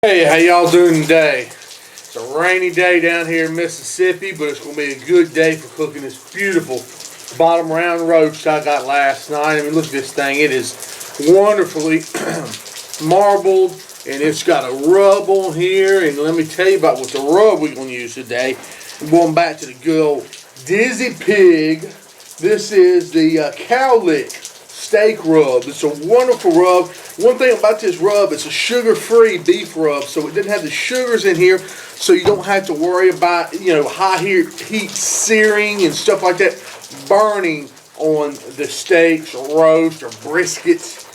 Hey, how y'all doing today? It's a rainy day down here in Mississippi, but it's going to be a good day for cooking this beautiful bottom round roast I got last night. I mean, look at this thing. It is wonderfully marbled, and it's got a rub on here. And let me tell you about what the rub we're going to use today. I'm going back to the good old Dizzy Pig. This is the cow lick steak rub. It's a wonderful rub. One thing about this rub, it's a sugar-free beef rub, so it doesn't have the sugars in here, so you don't have to worry about, high heat searing and stuff like that, burning on the steaks or roast or briskets.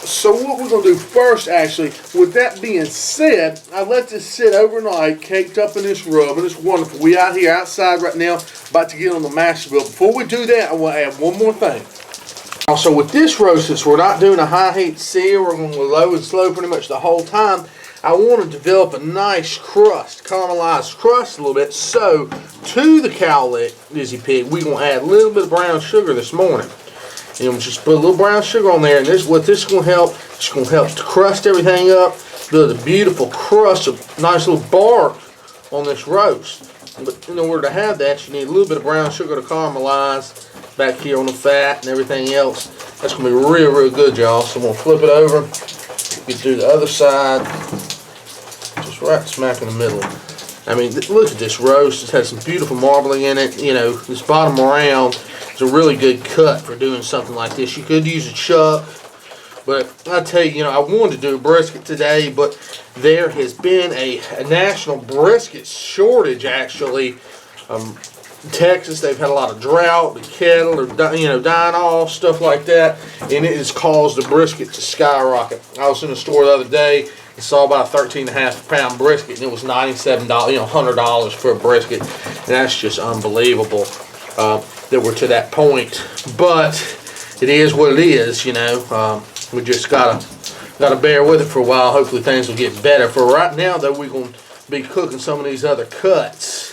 So what we're going to do first, actually, with that being said, I let this sit overnight, caked up in this rub, and it's wonderful. We out here outside right now, about to get on the master grill. Before we do that, I want to add one more thing. Also, with this roast, since we're not doing a high heat sear, we're going to go low and slow pretty much the whole time. I want to develop a nice crust, caramelized crust a little bit. So, to the cow lick Dizzy Pig, we're going to add a little bit of brown sugar this morning. And we'll just put a little brown sugar on there. And what this is going to help, it's going to help to crust everything up, build a beautiful crust, a nice little bark on this roast. But in order to have that, you need a little bit of brown sugar to caramelize back here on the fat and everything else. That's going to be real, real good, y'all. So I'm going to flip it over, get to the other side, just right smack in the middle. I mean, look at this roast. It has some beautiful marbling in it. You know, this bottom round is a really good cut for doing something like this. You could use a chuck, but I tell you, I wanted to do a brisket today, but there has been a national brisket shortage, actually. Texas, they've had a lot of drought, the cattle are dying off, stuff like that, and it has caused the brisket to skyrocket. I was in the store the other day and saw about a 13.5 pound brisket, and it was $97, $100 for a brisket, and that's just unbelievable that we're to that point. But it is what it is, we just gotta bear with it for a while. Hopefully things will get better. For right now, though, we're gonna be cooking some of these other cuts.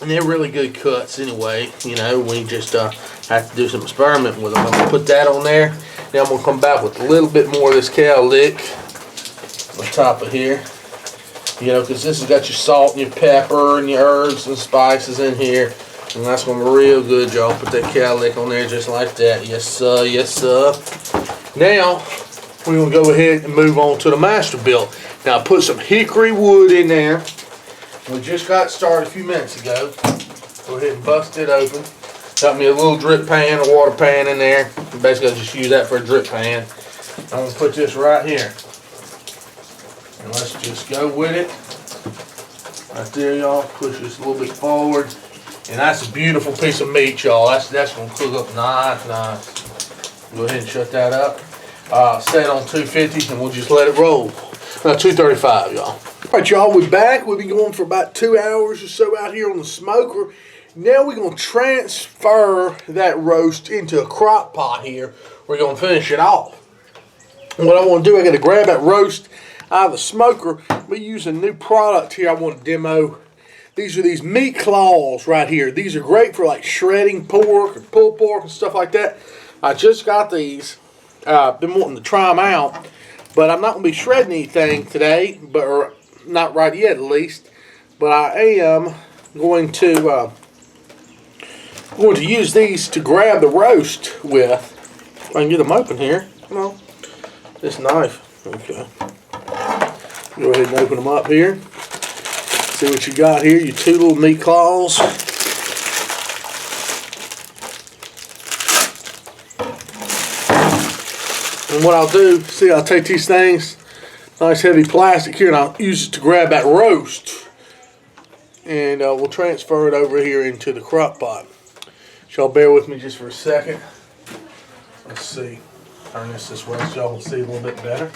And they're really good cuts anyway, we just have to do some experimenting with them. I'm going to put that on there. Now I'm going to come back with a little bit more of this cow lick on top of here. Because this has got your salt and your pepper and your herbs and spices in here. And that's going to be real good, y'all. Put that cow lick on there just like that. Yes, sir. Yes, sir. Now, we're going to go ahead and move on to the master build. Now, I put some hickory wood in there. We just got started a few minutes ago. Go ahead and bust it open. Got me a little drip pan, a water pan in there. Basically, I'll just use that for a drip pan. I'm going to put this right here. And let's just go with it. Right there, y'all. Push this a little bit forward. And that's a beautiful piece of meat, y'all. That's going to cook up nice. Go ahead and shut that up. Set it on 250 and we'll just let it roll. Now 235, y'all. Alright, y'all, we're back. We've been going for about 2 hours or so out here on the smoker. Now we're going to transfer that roast into a crock pot here. We're going to finish it off. And what I want to do, I got to grab that roast out of the smoker. We use a new product here I want to demo. These are these meat claws right here. These are great for like shredding pork and pulled pork and stuff like that. I just got these. Been wanting to try them out. But I'm not going to be shredding anything today, or not right yet at least. But I am going to use these to grab the roast with. I can get them open here. Come on. This knife. Okay. Go ahead and open them up here. See what you got here. Your two little meat claws. And what I'll do, see, I'll take these things, nice heavy plastic here, and I'll use it to grab that roast. And we'll transfer it over here into the crock pot. Y'all bear with me just for a second. Let's see. Turn this way so y'all can see a little bit better.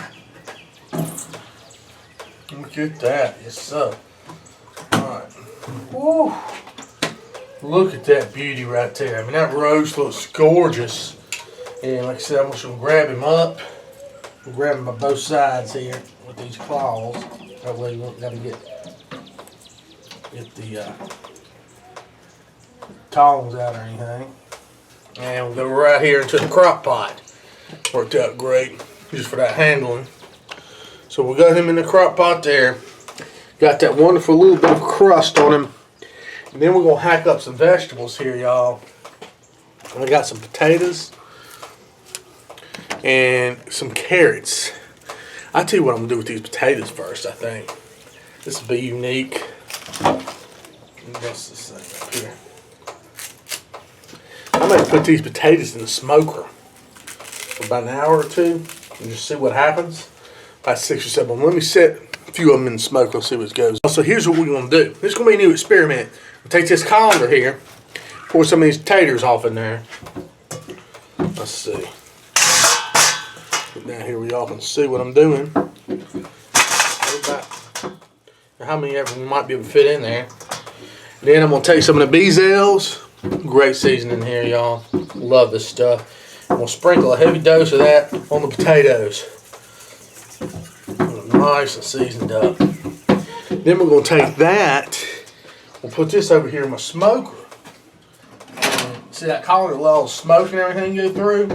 Look at that. Yes, sir. Alright. Woo! Look at that beauty right there. I mean, that roast looks gorgeous. And like I said, I'm just going to grab him up. I'm grabbing him on both sides here with these claws. That way you won't got to get the tongs out or anything. And we'll go right here into the crock pot. Worked out great just for that handling. So we got him in the crock pot there. Got that wonderful little bit of crust on him. And then we're going to hack up some vegetables here, y'all. I got some potatoes and some carrots. I'll tell you what I'm going to do with these potatoes first, I think. This will be unique. What's this thing up here? I'm going to put these potatoes in the smoker for about an hour or two and just see what happens. About 6 or 7. Let me set a few of them in the smoker and see what goes. So here's what we're going to do. This is going to be a new experiment. We'll take this colander here, pour some of these taters off in there. Let's see. Now here we all can see what I'm doing. How many of them might be able to fit in there. Then I'm going to take some of the bezels. Great seasoning here, y'all. Love this stuff. And we'll sprinkle a heavy dose of that on the potatoes. Nice and seasoned up. Then we're going to take that. We'll put this over here in my smoker. See that colander, let all the smoke and everything go through?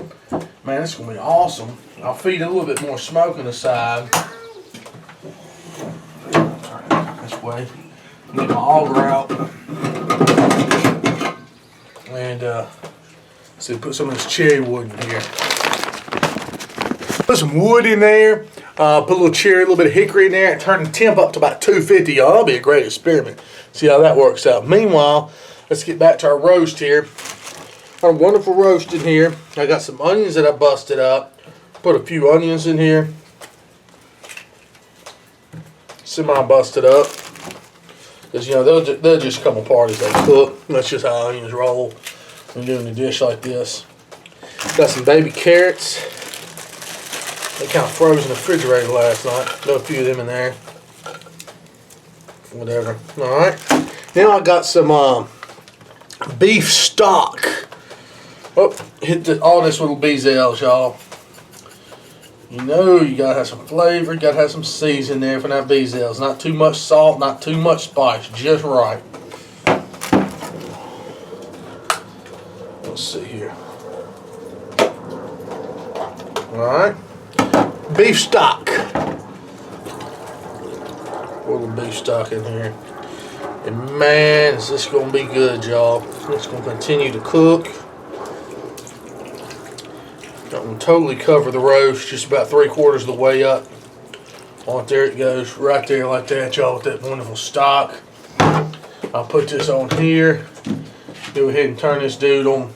Man, this is going to be awesome. I'll feed it a little bit more smoke on the side. Turn it this way. Get my auger out. And see, put some of this cherry wood in here. Put some wood in there. Put a little cherry, a little bit of hickory in there, and turn the temp up to about 250, y'all. That'll be a great experiment. See how that works out. Meanwhile, let's get back to our roast here. Our wonderful roast in here. I got some onions that I busted up. Put a few onions in here. Semi-busted up. Because, you know, they'll just come apart as they cook. That's just how onions roll when doing a dish like this. Got some baby carrots. They kind of froze in the refrigerator last night. Got a few of them in there. Whatever. Alright. Now I got some beef stock. Oh, hit all this little bezels, y'all. You know you gotta have some flavor, you gotta have some seasoning there for that bezels. Not too much salt, not too much spice, just right. Let's see here. Alright. Beef stock. Put a little beef stock in here. And man, is this gonna be good, y'all. It's gonna continue to cook. I'm going to totally cover the roast just about 3/4 of the way up. There it goes, right there like that, y'all, with that wonderful stock. I'll put this on here. Go ahead and turn this dude on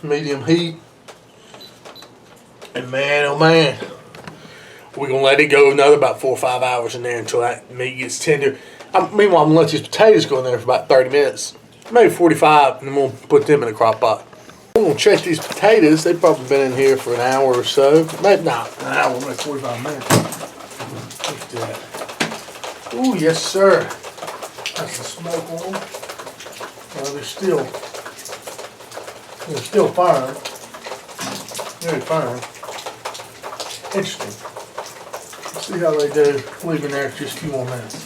medium heat. And man, oh man, we're going to let it go another about 4 or 5 hours in there until that meat gets tender. Meanwhile, I'm going to let these potatoes go in there for about 30 minutes, maybe 45, and then we'll put them in the crock pot. I'm going to check these potatoes. They've probably been in here for an hour or so. Maybe not an hour, maybe 45 minutes. Look at that. Ooh, yes, sir. That's the smoke on them. They're still firing. Very firing. Interesting. Let's see how they do. Leave in there just a few more minutes.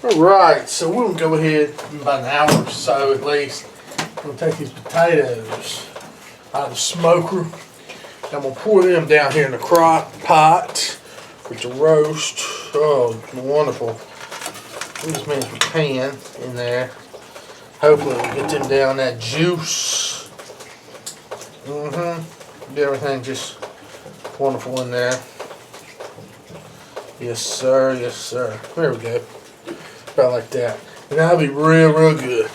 Alright, so we'll go ahead in about an hour or so at least. We'll take these potatoes out of the smoker. I'm going to pour them down here in the crock pot with the roast. Oh, wonderful. As many as we can in there. Hopefully we'll get them down that juice. Get everything just wonderful in there. Yes, sir. Yes, sir. There we go. About like that. And that'll be real, real good.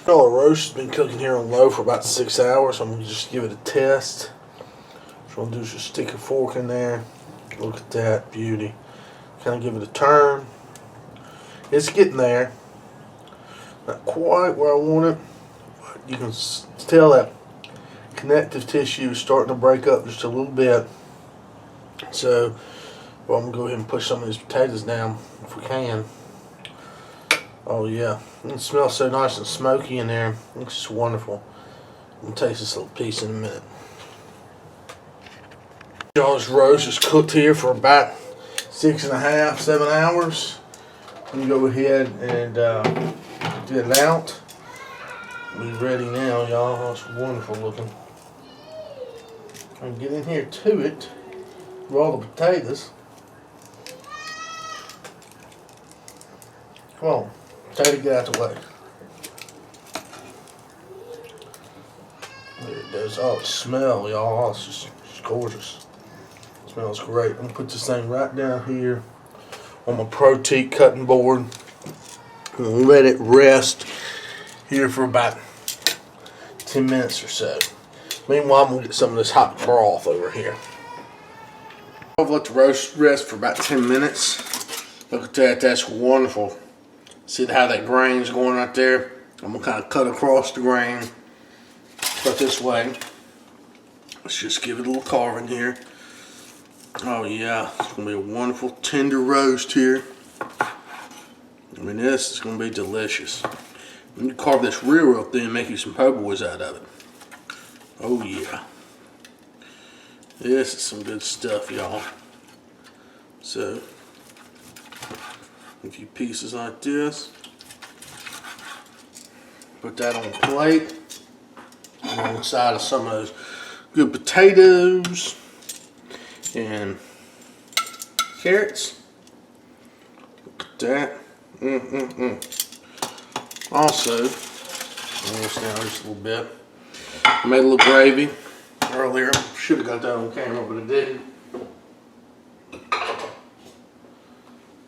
All the roast has been cooking here on low for about 6 hours. So I'm going to just give it a test. What I'm going to do is just stick a fork in there. Look at that beauty. Kind of give it a turn. It's getting there. Not quite where I want it. But you can tell that connective tissue is starting to break up just a little bit. So, well, I'm going to go ahead and push some of these potatoes down if we can. Oh yeah, it smells so nice and smoky in there. It's just wonderful. I'm going to taste this little piece in a minute. Y'all's roast is cooked here for about 6.5, 7 hours. You go ahead and get it out. be ready now, y'all. It's wonderful looking. I can get in here to it with all the potatoes. Come on, potato, get out the way. There it goes. Oh, the smell, y'all. Oh, it's just gorgeous. It smells great. I'm gonna put this thing right down here on my protein cutting board and let it rest here for about 10 minutes or so. Meanwhile, I'm gonna get some of this hot broth over here. I've let the roast rest for about 10 minutes. Look at that, that's wonderful. See how that grain's going right there? I'm gonna kind of cut across the grain. Cut this way. Let's just give it a little carving here. Oh yeah, it's gonna be a wonderful tender roast here. I mean, this is gonna be delicious. When you carve this real thin, make you some po' boys out of it. Oh yeah. This is some good stuff, y'all. So, a few pieces like this. Put that on a plate. Alongside of some of those good potatoes and carrots. Look at that. Also, this down just a little bit. I made a little gravy earlier. Should have got that on camera, but I didn't.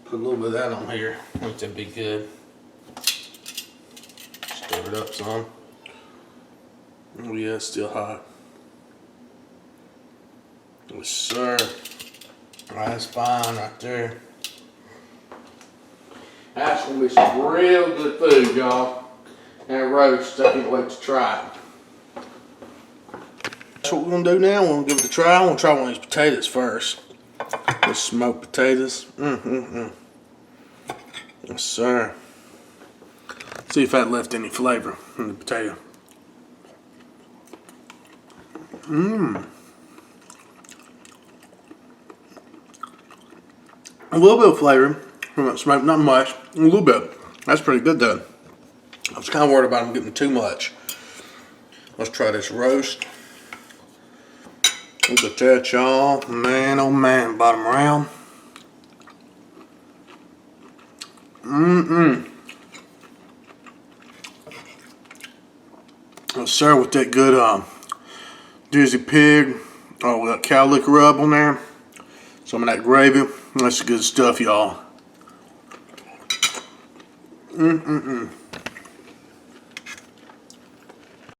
Put a little bit of that on here. I think that'd be good. Stir it up some. Oh yeah, it's still hot. Yes, sir. That's fine right there. That's gonna be some real good food, y'all. And roast, I can't wait to try it. That's what we're gonna do now. We're gonna give it a try. I'm gonna try one of these potatoes first. The smoked potatoes. Yes, sir. See if that left any flavor in the potato. A little bit of flavor from that smoke, not much. A little bit. That's pretty good though. I was kind of worried about them getting too much. Let's try this roast. Look at that, y'all. Man, oh man, bottom round. Let's serve with that good Dizzy Pig. Oh, with that cow liquor rub on there. Some of that gravy. That's good stuff, y'all.